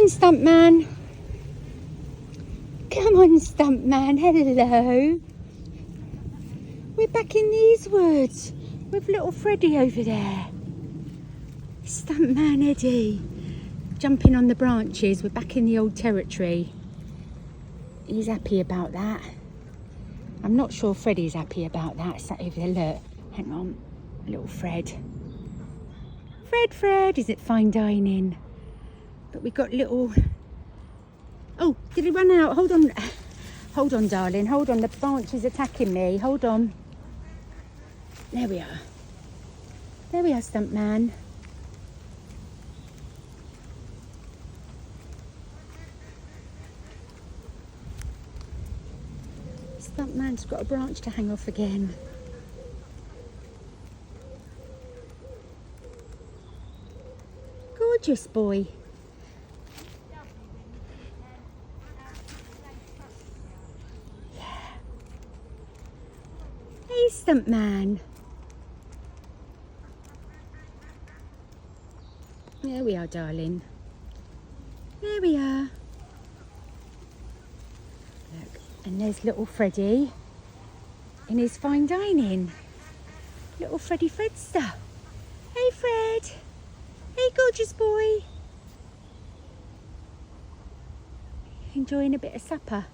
on, Stuntman. Come on, Stuntman. Hello. We're back in these woods with little Freddy over there. Stuntman Eddie. Jumping on the branches. We're back in the old territory. He's happy about that. I'm not sure Freddy's happy about that. Sat over there, look. Hang on. Little Fred. Fred, is it fine dining? But we got little... Oh, did he run out? Hold on. Hold on, darling. Hold on. The branch is attacking me. Hold on. There we are. There we are, Stuntman. Stuntman's got a branch to hang off again. Gorgeous boy. Yeah. Hey, Stuntman. There we are, darling. There we are. Look, and there's little Freddy in his fine dining. Little Freddy Fredster. Hey, Fred. Hey, gorgeous boy. Enjoying a bit of supper.